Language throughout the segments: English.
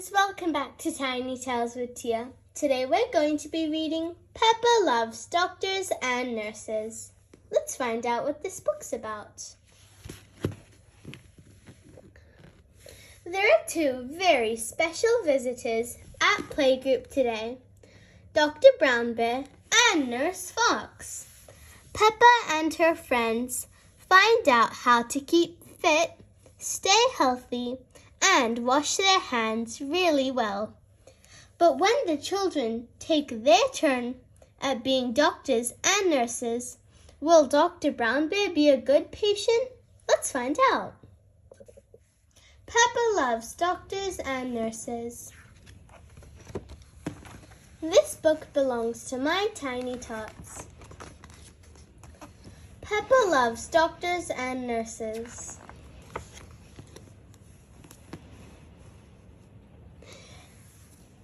friends, welcome back to Tiny Tales with Tia. Today we're going to be reading Peppa Loves Doctors and Nurses. Let's find out what this book's about. There are two very special visitors at playgroup today, Dr. Brown Bear and Nurse Fox. Peppa and her friends find out how to keep fit, stay healthy, and wash their hands really well. But when the children take their turn at being doctors and nurses, will Dr. Brown Bear be a good patient? Let's find out. Peppa loves doctors and nurses. This book belongs to my tiny tots. Peppa loves doctors and nurses.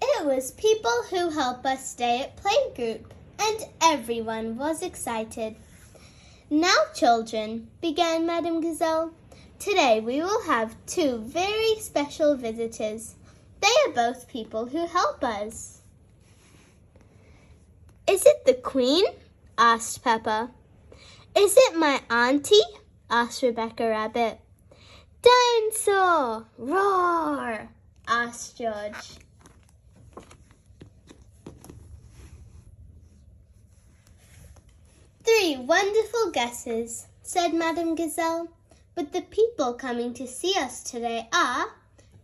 It was people who help us stay at playgroup, and everyone was excited. Now, children, began Madame Gazelle, today we will have two very special visitors. They are both people who help us. Is it the Queen? Asked Peppa. Is it my auntie? Asked Rebecca Rabbit. Dinosaur! Roar! Asked George. Three wonderful guesses, said Madame Gazelle, but the people coming to see us today are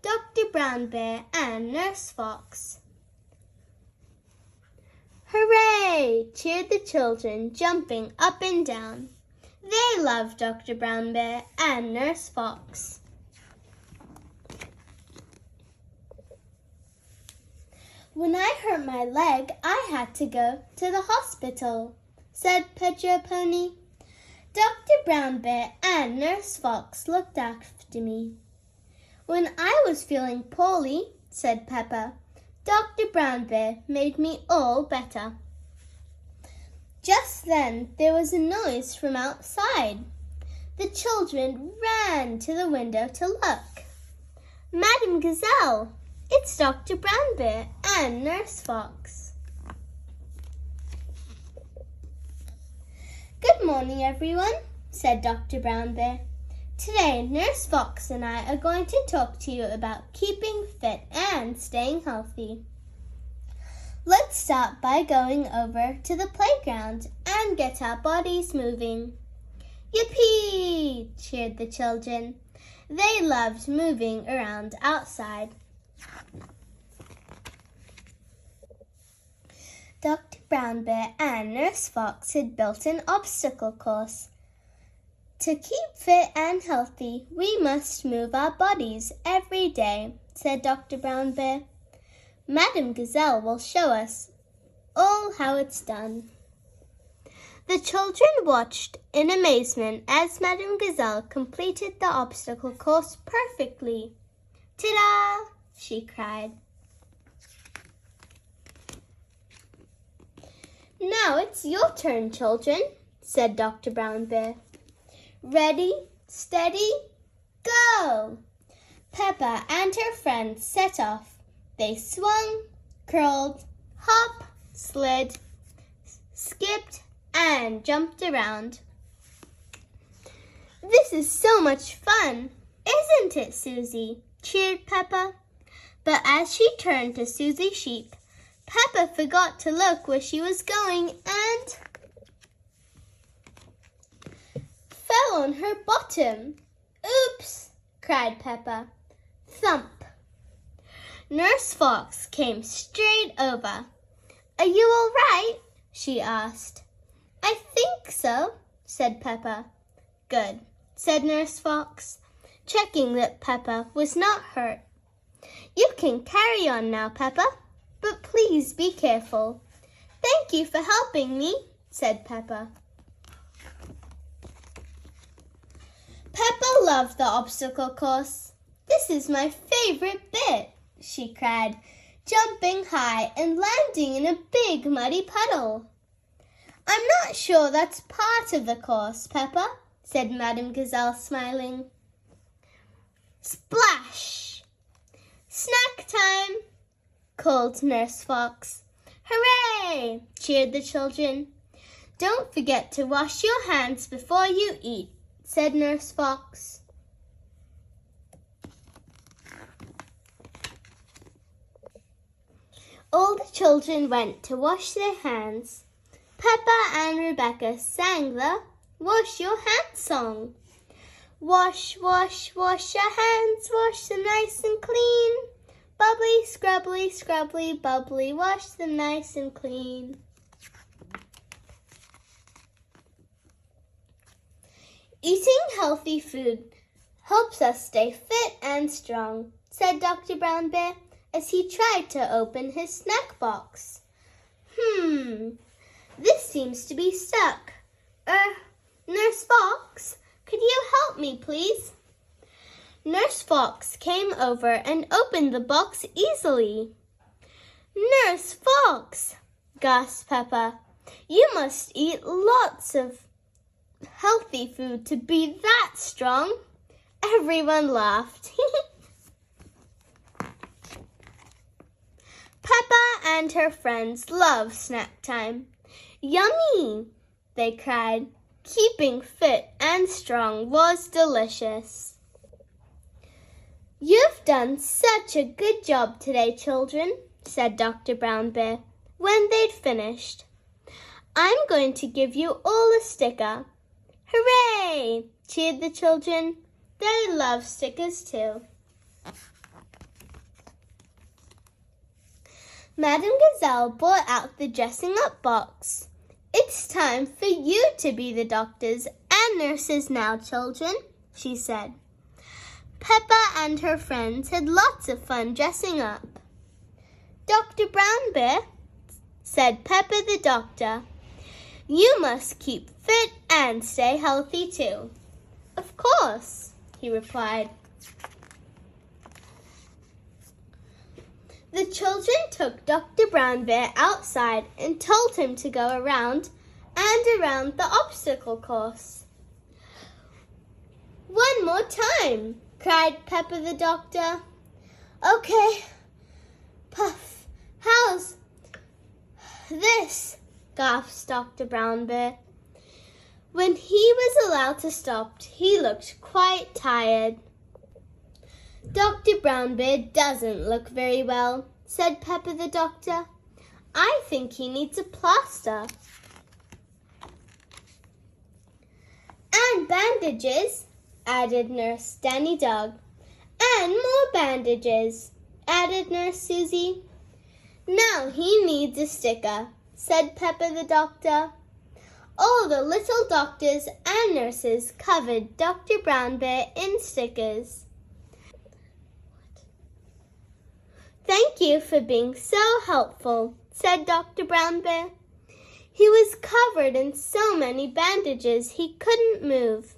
Dr. Brown Bear and Nurse Fox. Hooray! Cheered the children, jumping up and down. They love Dr. Brown Bear and Nurse Fox. When I hurt my leg, I had to go to the hospital, said Pedro Pony. Dr. Brown Bear and Nurse Fox looked after me. When I was feeling poorly, said Peppa, Dr. Brown Bear made me all better. Just then there was a noise from outside. The children ran to the window to look. Madame Gazelle, it's Dr. Brown Bear and Nurse Fox. Good morning, everyone, said Dr. Brown Bear. Today, Nurse Fox and I are going to talk to you about keeping fit and staying healthy. Let's start by going over to the playground and get our bodies moving. Yippee! Cheered the children. They loved moving around outside. Dr. Brown Bear and Nurse Fox had built an obstacle course. To keep fit and healthy, we must move our bodies every day, said Dr. Brown Bear. Madame Gazelle will show us all how it's done. The children watched in amazement as Madame Gazelle completed the obstacle course perfectly. Ta-da! She cried. Now it's your turn, children, said Dr. Brown Bear. Ready, steady, go! Peppa and her friends set off. They swung, curled, hopped, slid, skipped, and jumped around. This is so much fun, isn't it, Susie? Cheered Peppa. But as she turned to Susie Sheep, Peppa forgot to look where she was going and fell on her bottom. Oops, cried Peppa. Thump. Nurse Fox came straight over. Are you all right? She asked. I think so, said Peppa. Good, said Nurse Fox, checking that Peppa was not hurt. You can carry on now, Peppa, but please be careful. Thank you for helping me, said Peppa. Peppa loved the obstacle course. This is my favorite bit, she cried, jumping high and landing in a big muddy puddle. I'm not sure that's part of the course, Peppa, said Madame Gazelle, smiling. Splash! Snack time! called Nurse Fox. Hooray! Cheered the children. Don't forget to wash your hands before you eat, said Nurse Fox. All the children went to wash their hands. Peppa and Rebecca sang the Wash Your Hands song. Wash, wash, wash your hands, wash them nice and clean. Bubbly, scrubbly, scrubbly, bubbly, wash them nice and clean. Eating healthy food helps us stay fit and strong, said Dr. Brown Bear as he tried to open his snack box. This seems to be stuck. Nurse Fox, could you help me, please? Nurse Fox came over and opened the box easily. Nurse Fox, gasped Peppa, you must eat lots of healthy food to be that strong. Everyone laughed. Peppa and her friends loved snack time. Yummy, they cried. Keeping fit and strong was delicious. You've done such a good job today, children, said Dr. Brown Bear when they'd finished. I'm going to give you all a sticker. Hooray! Cheered the children. They love stickers too. Madame Gazelle brought out the dressing up box. It's time for you to be the doctors and nurses now, children, she said. Peppa and her friends had lots of fun dressing up. Dr. Brown Bear, said Peppa the doctor, you must keep fit and stay healthy too. Of course, he replied. The children took Dr. Brown Bear outside and told him to go around and around the obstacle course. One more time, cried Peppa the doctor. Okay, Puff, how's this? Gasped Dr. Brown Bear. When he was allowed to stop, he looked quite tired. Dr. Brown Bear doesn't look very well, said Peppa the doctor. I think he needs a plaster. And bandages, added Nurse Danny Dog. And more bandages, added Nurse Susie. Now he needs a sticker, said Peppa the doctor. All the little doctors and nurses covered Dr. Brown Bear in stickers. Thank you for being so helpful, said Dr. Brown Bear. He was covered in so many bandages he couldn't move.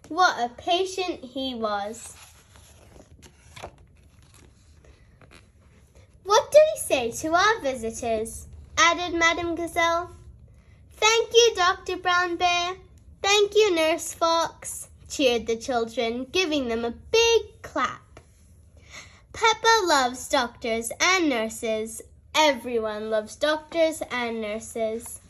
What a patient he was. What do we say to our visitors? Added Madame Gazelle. Thank you, Dr. Brown Bear. Thank you, Nurse Fox, cheered the children, giving them a big clap. Peppa loves doctors and nurses. Everyone loves doctors and nurses.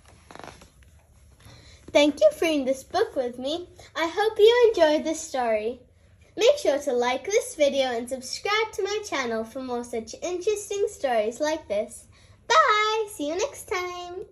Thank you for reading this book with me. I hope you enjoyed this story. Make sure to like this video and subscribe to my channel for more such interesting stories like this. Bye! See you next time!